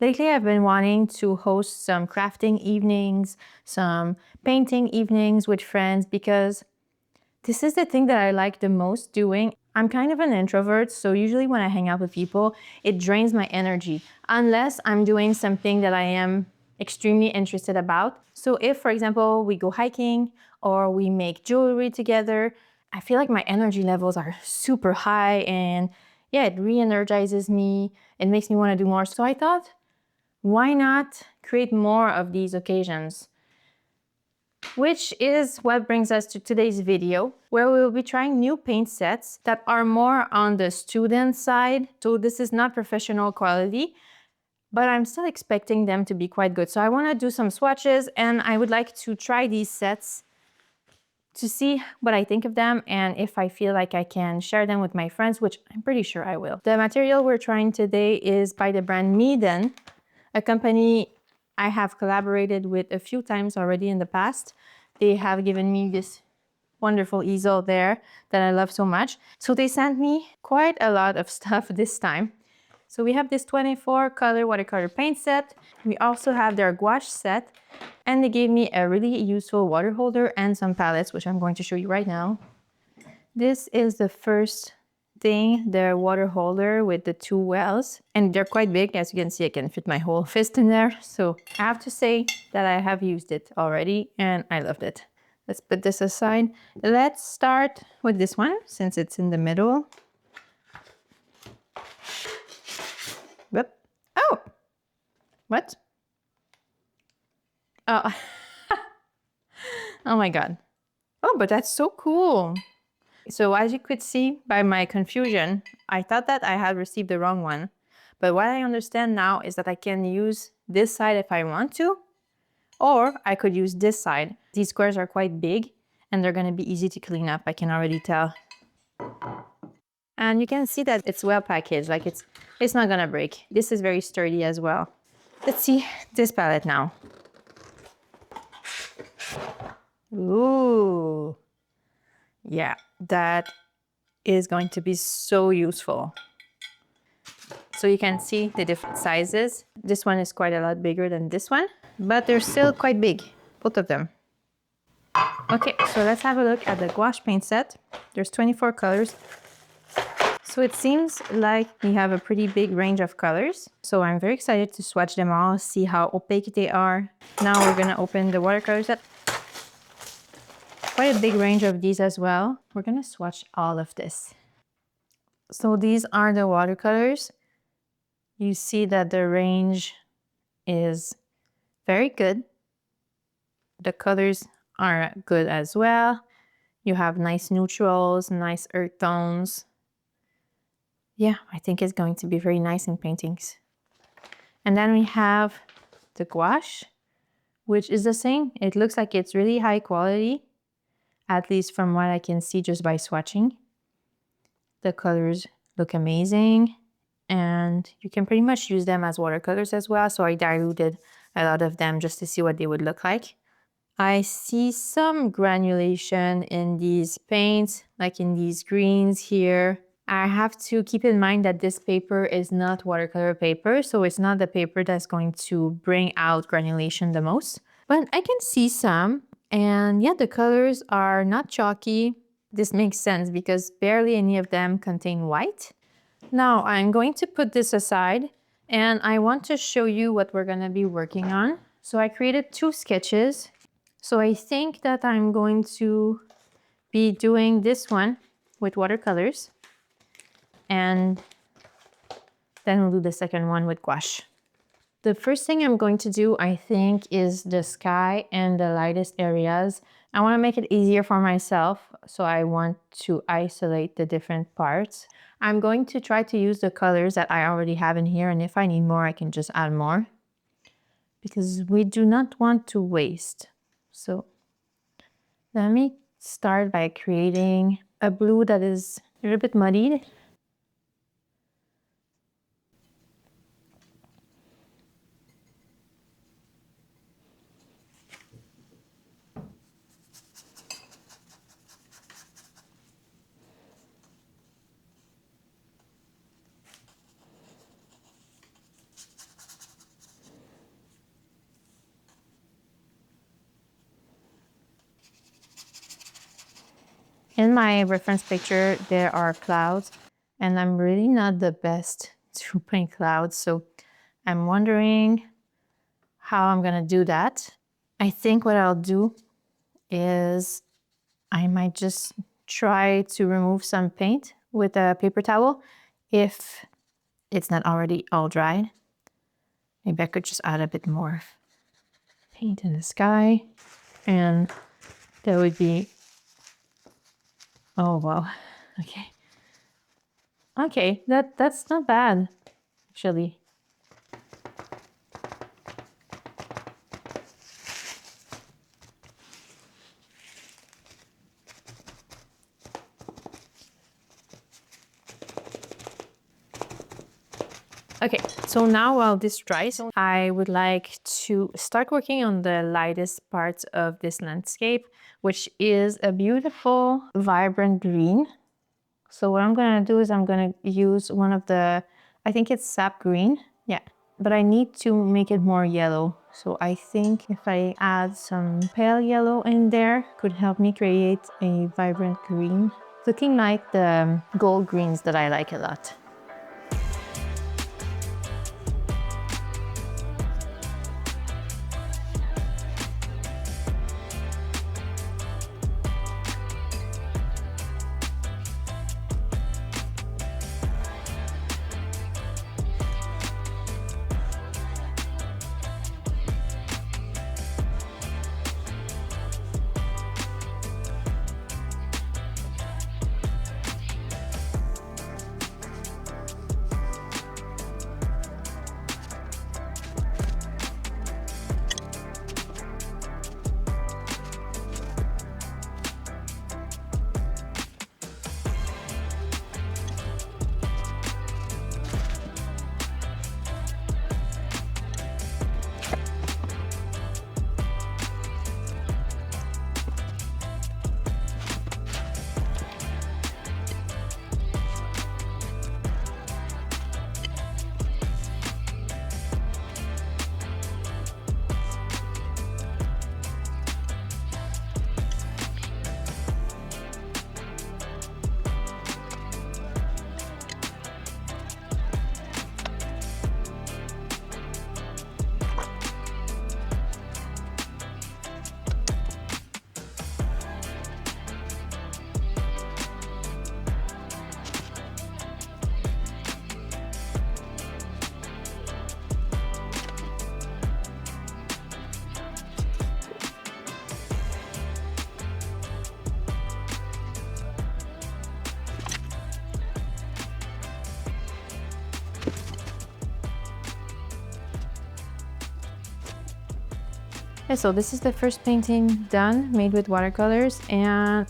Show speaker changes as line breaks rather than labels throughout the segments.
Lately, I've been wanting to host some crafting evenings, some painting evenings with friends because this is the thing that I like the most doing. I'm kind of an introvert, so usually when I hang out with people, it drains my energy unless I'm doing something that I am extremely interested about. So if, for example, we go hiking or we make jewelry together, I feel like my energy levels are super high and yeah, it re-energizes me. It makes me want to do more. So I thought, why not create more of these occasions? Which is what brings us to today's video, where we will be trying new paint sets that are more on the student side. So this is not professional quality, but I'm still expecting them to be quite good. So I want to do some swatches and I would like to try these sets to see what I think of them and if I feel like I can share them with my friends, which I'm pretty sure I will. The material we're trying today is by the brand Meeden, a company I have collaborated with a few times already in the past. They have given me this wonderful easel there that I love so much. So they sent me quite a lot of stuff this time. So we have this 24 color watercolor paint set. We also have their gouache set, and they gave me a really useful water holder and some palettes, which I'm going to show you right now. This is the first thing, the water holder with the two wells, and they're quite big. As you can see, I can fit my whole fist in there. So I have to say that I have used it already and I loved it. Let's put this aside. Let's start with this one since it's in the middle. Whoop. Oh, what? Oh, oh my God. Oh, but that's so cool. So as you could see by my confusion, I thought that I had received the wrong one. But what I understand now is that I can use this side if I want to, or I could use this side. These squares are quite big and they're gonna be easy to clean up, I can already tell. And you can see that it's well packaged, like it's not gonna break. This is very sturdy as well. Let's see this palette now. Ooh, yeah, that is going to be so useful. So you can see the different sizes. This one is quite a lot bigger than this one, but they're still quite big, both of them. Okay, so let's have a look at the gouache paint set. There's 24 colors. So it seems like we have a pretty big range of colors. So I'm very excited to swatch them all, see how opaque they are. Now we're gonna open the watercolor set. Quite a big range of these as well. We're gonna swatch all of this. So these are the watercolors. You see that the range is very good. The colors are good as well. You have nice neutrals, nice earth tones. Yeah, I think it's going to be very nice in paintings. And then we have the gouache, which is the same. It looks like it's really high quality, at least from what I can see just by swatching. The colors look amazing, and you can pretty much use them as watercolors as well. So I diluted a lot of them just to see what they would look like. I see some granulation in these paints, like in these greens here. I have to keep in mind that this paper is not watercolor paper, so it's not the paper that's going to bring out granulation the most. But I can see some, and yeah, the colors are not chalky. This makes sense because barely any of them contain white. Now I'm going to put this aside, and I want to show you what we're gonna be working on. So I created two sketches. So I think that I'm going to be doing this one with watercolors, and then we'll do the second one with gouache. The first thing I'm going to do, I think, is the sky and the lightest areas. I want to make it easier for myself, so I want to isolate the different parts. I'm going to try to use the colors that I already have in here, and if I need more, I can just add more, because we do not want to waste. So let me start by creating a blue that is a little bit muddied. In my reference picture, there are clouds, and I'm really not the best to paint clouds, so I'm wondering how I'm gonna do that. I think what I'll do is I might just try to remove some paint with a paper towel if it's not already all dried. Maybe I could just add a bit more paint in the sky, and that would be, oh wow, okay. Okay, that's not bad, actually. Okay, so now while this dries, I would like to start working on the lightest parts of this landscape, which is a beautiful, vibrant green. So what I'm gonna do is I'm gonna use one of the, I think it's sap green, yeah. But I need to make it more yellow. So I think if I add some pale yellow in there, could help me create a vibrant green, looking like the gold greens that I like a lot. Yeah, so this is the first painting done, made with watercolors, and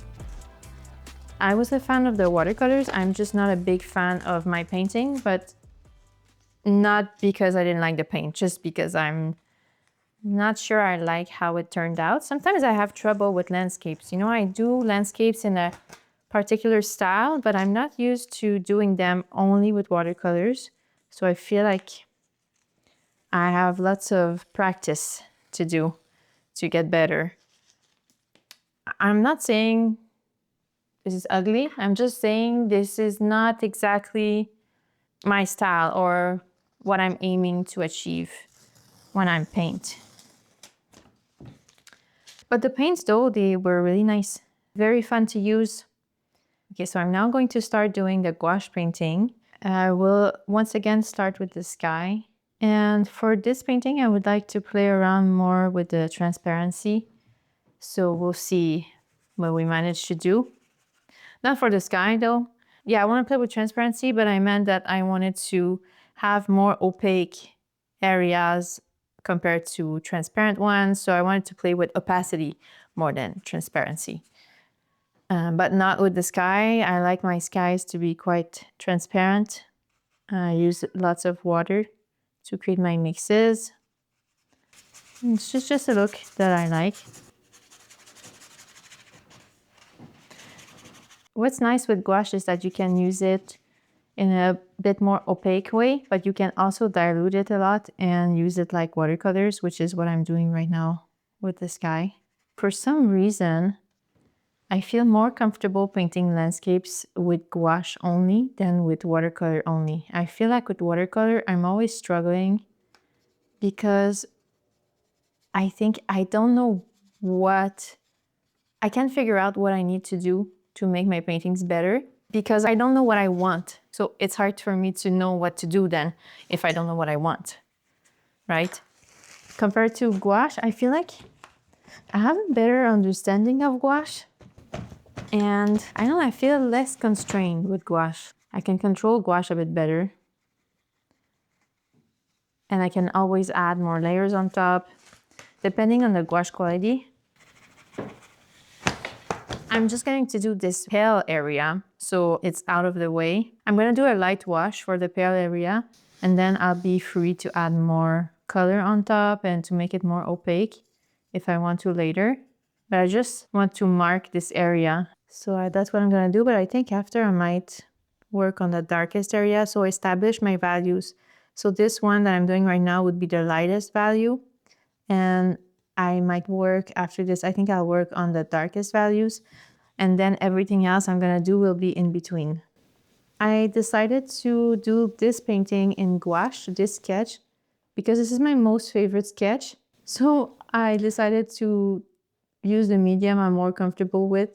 I was a fan of the watercolors. I'm just not a big fan of my painting, but not because I didn't like the paint, just because I'm not sure I like how it turned out. Sometimes I have trouble with landscapes. You know, I do landscapes in a particular style, but I'm not used to doing them only with watercolors. So I feel like I have lots of practice to do to get better. I'm not saying this is ugly. I'm just saying this is not exactly my style or what I'm aiming to achieve when I paint. But the paints though, they were really nice. Very fun to use. Okay, so I'm now going to start doing the gouache painting. I will once again start with the sky. And for this painting, I would like to play around more with the transparency. So we'll see what we manage to do. Not for the sky though. Yeah, I want to play with transparency, but I meant that I wanted to have more opaque areas compared to transparent ones. So I wanted to play with opacity more than transparency. But not with the sky. I like my skies to be quite transparent. I use lots of water to create my mixes. It's just a look that I like. What's nice with gouache is that you can use it in a bit more opaque way, but you can also dilute it a lot and use it like watercolors, which is what I'm doing right now with the sky. For some reason, I feel more comfortable painting landscapes with gouache only than with watercolor only. I feel like with watercolor, I'm always struggling because I think I don't know what, I can't figure out what I need to do to make my paintings better because I don't know what I want. So it's hard for me to know what to do then if I don't know what I want, right? Compared to gouache, I feel like I have a better understanding of gouache. And I know I feel less constrained with gouache. I can control gouache a bit better. And I can always add more layers on top, depending on the gouache quality. I'm just going to do this pale area, so it's out of the way. I'm gonna do a light wash for the pale area, and then I'll be free to add more color on top and to make it more opaque if I want to later. But I just want to mark this area. So that's what I'm gonna do, but I think after I might work on the darkest area, so establish my values. So this one that I'm doing right now would be the lightest value, and I might work after this, I think I'll work on the darkest values, and then everything else I'm gonna do will be in between. I decided to do this painting in gouache, this sketch, because this is my most favorite sketch. So I decided to use the medium I'm more comfortable with.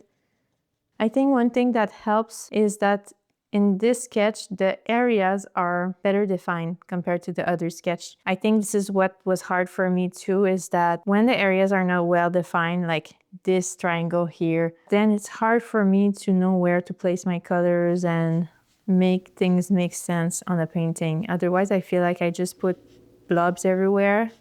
I think one thing that helps is that in this sketch, the areas are better defined compared to the other sketch. I think this is what was hard for me too, is that when the areas are not well defined, like this triangle here, then it's hard for me to know where to place my colors and make things make sense on the painting. Otherwise, I feel like I just put blobs everywhere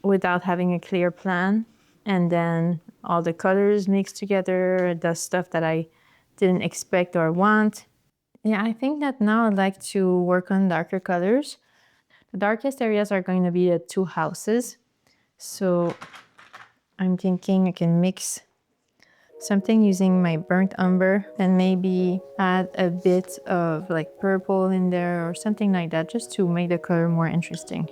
without having a clear plan. And then all the colors mixed together, the stuff that I didn't expect or want. Yeah, I think that now I'd like to work on darker colors. The darkest areas are going to be the two houses. So I'm thinking I can mix something using my burnt umber and maybe add a bit of like purple in there or something like that, just to make the color more interesting.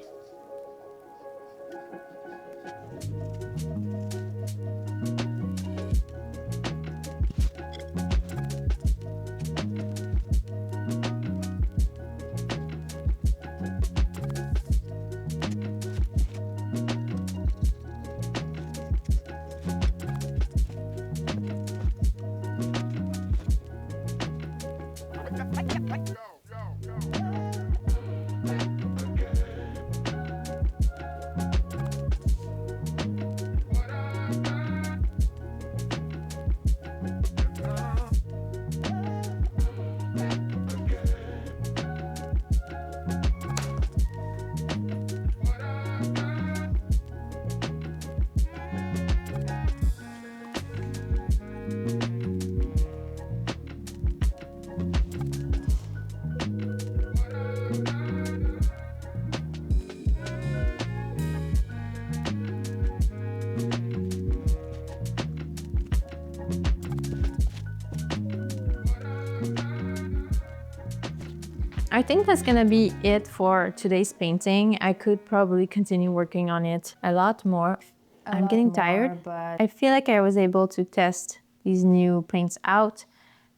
I think that's gonna be it for today's painting. I could probably continue working on it a lot more. I'm getting tired, but I feel like I was able to test these new paints out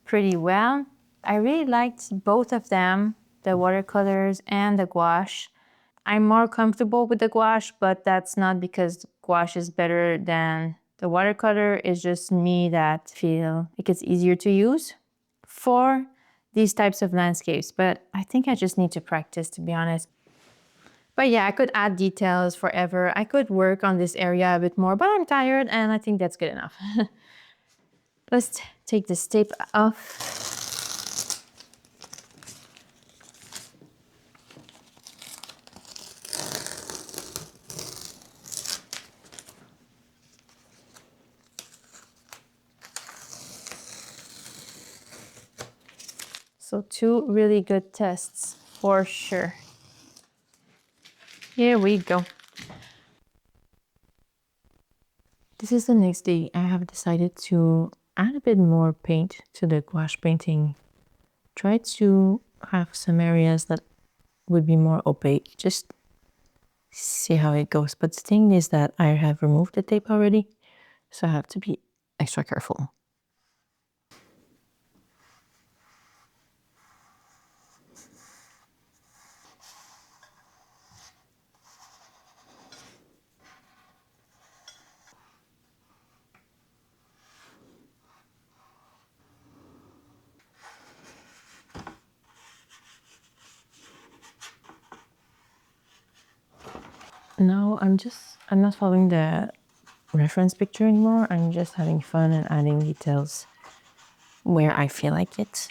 pretty well. I really liked both of them, the watercolors and the gouache. I'm more comfortable with the gouache, but that's not because gouache is better than the watercolor. It's just me that feel like it's easier to use for these types of landscapes. But I think I just need to practice, to be honest. But yeah, I could add details forever. I could work on this area a bit more, but I'm tired and I think that's good enough. Let's take this tape off. So two really good tests for sure. Here we go. This is the next day. I have decided to add a bit more paint to the gouache painting. Try to have some areas that would be more opaque. Just see how it goes. But the thing is that I have removed the tape already, so I have to be extra careful. No, I'm not following the reference picture anymore. I'm just having fun and adding details where I feel like it.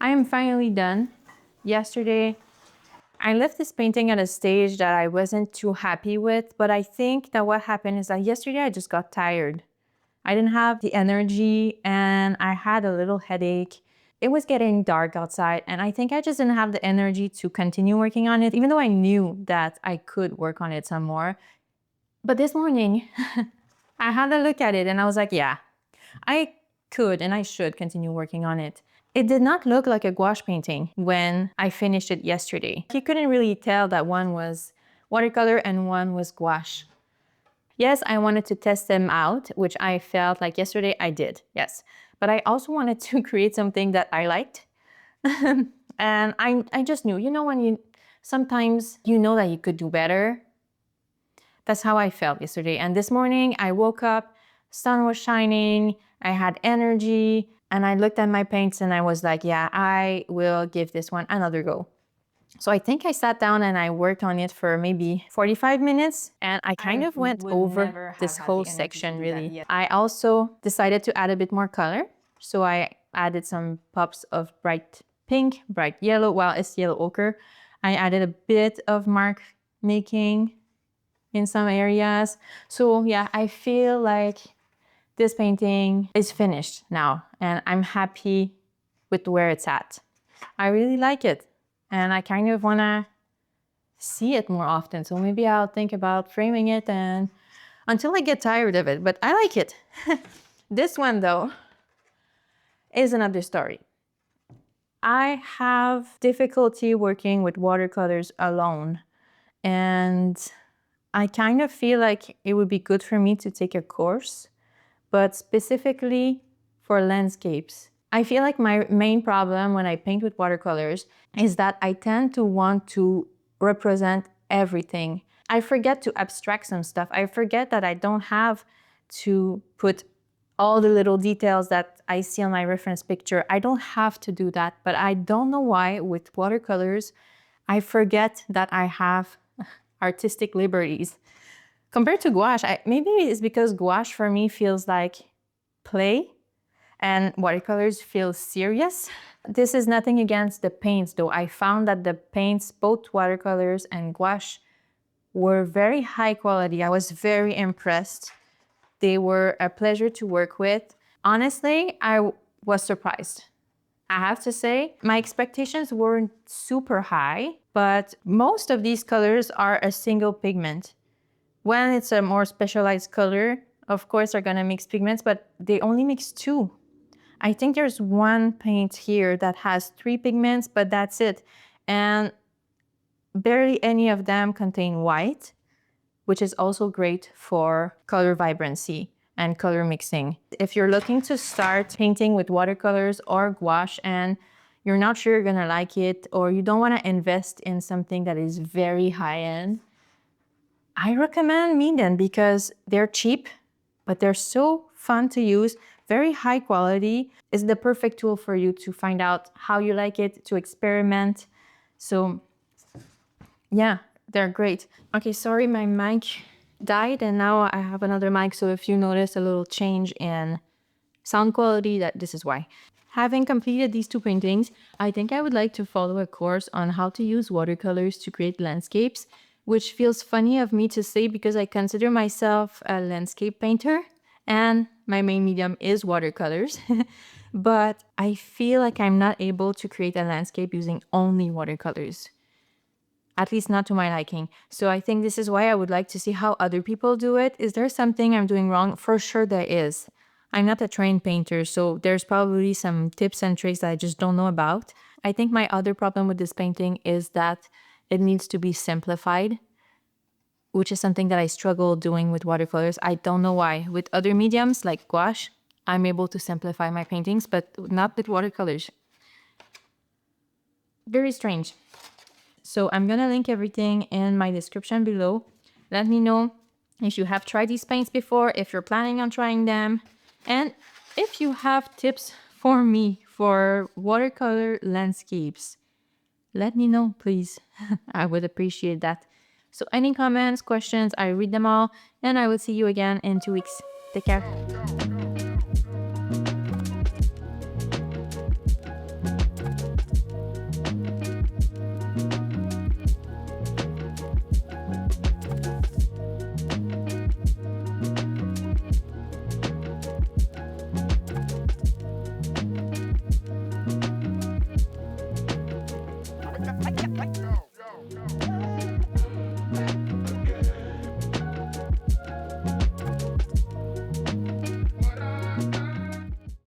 I am finally done. Yesterday, I left this painting at a stage that I wasn't too happy with, but I think that what happened is that yesterday I just got tired. I didn't have the energy and I had a little headache. It was getting dark outside and I think I just didn't have the energy to continue working on it, even though I knew that I could work on it some more. But this morning, I had a look at it and I was like, yeah, I could and I should continue working on it. It did not look like a gouache painting when I finished it yesterday. You couldn't really tell that one was watercolor and one was gouache. Yes, I wanted to test them out, which I felt like yesterday I did, yes. But I also wanted to create something that I liked. And I just knew, when sometimes you know that you could do better. That's how I felt yesterday. And this morning I woke up, sun was shining, I had energy, and I looked at my paints and I was like, yeah, I will give this one another go. So I think I sat down and I worked on it for maybe 45 minutes and I kind of went over this whole section really. I also decided to add a bit more color. So I added some pops of bright pink, bright yellow. Well, it's yellow ochre. I added a bit of mark making in some areas. So yeah, I feel like this painting is finished now and I'm happy with where it's at. I really like it and I kind of want to see it more often. So maybe I'll think about framing it and until I get tired of it, but I like it. This one though is another story. I have difficulty working with watercolors alone and I kind of feel like it would be good for me to take a course, but specifically for landscapes. I feel like my main problem when I paint with watercolors is that I tend to want to represent everything. I forget to abstract some stuff. I forget that I don't have to put all the little details that I see on my reference picture. I don't have to do that, but I don't know why with watercolors, I forget that I have artistic liberties. Compared to gouache, maybe it's because gouache for me feels like play and watercolors feel serious. This is nothing against the paints though. I found that the paints, both watercolors and gouache, were very high quality. I was very impressed. They were a pleasure to work with. Honestly, I was surprised. I have to say, my expectations weren't super high, but most of these colors are a single pigment. When it's a more specialized color, of course, they're gonna mix pigments, but they only mix two. I think there's one paint here that has 3 pigments, but that's it. And barely any of them contain white, which is also great for color vibrancy and color mixing. If you're looking to start painting with watercolors or gouache and you're not sure you're gonna like it, or you don't wanna invest in something that is very high-end, I recommend Meeden because they're cheap, but they're so fun to use, very high quality. It's the perfect tool for you to find out how you like it, to experiment. So yeah, they're great. Okay, sorry, my mic died and now I have another mic. So if you notice a little change in sound quality, this is why. Having completed these 2 paintings, I think I would like to follow a course on how to use watercolors to create landscapes, which feels funny of me to say because I consider myself a landscape painter and my main medium is watercolors. But I feel like I'm not able to create a landscape using only watercolors. At least not to my liking. So I think this is why I would like to see how other people do it. Is there something I'm doing wrong? For sure there is. I'm not a trained painter, so there's probably some tips and tricks that I just don't know about. I think my other problem with this painting is that it needs to be simplified. which is something that I struggle doing with watercolors. I don't know why. With other mediums like gouache, I'm able to simplify my paintings, but not with watercolors. Very strange. So I'm gonna link everything in my description below. Let me know if you have tried these paints before, if you're planning on trying them, and if you have tips for me for watercolor landscapes. Let me know, please. I would appreciate that. So any comments, questions, I read them all, and I will see you again in 2 weeks. Take care.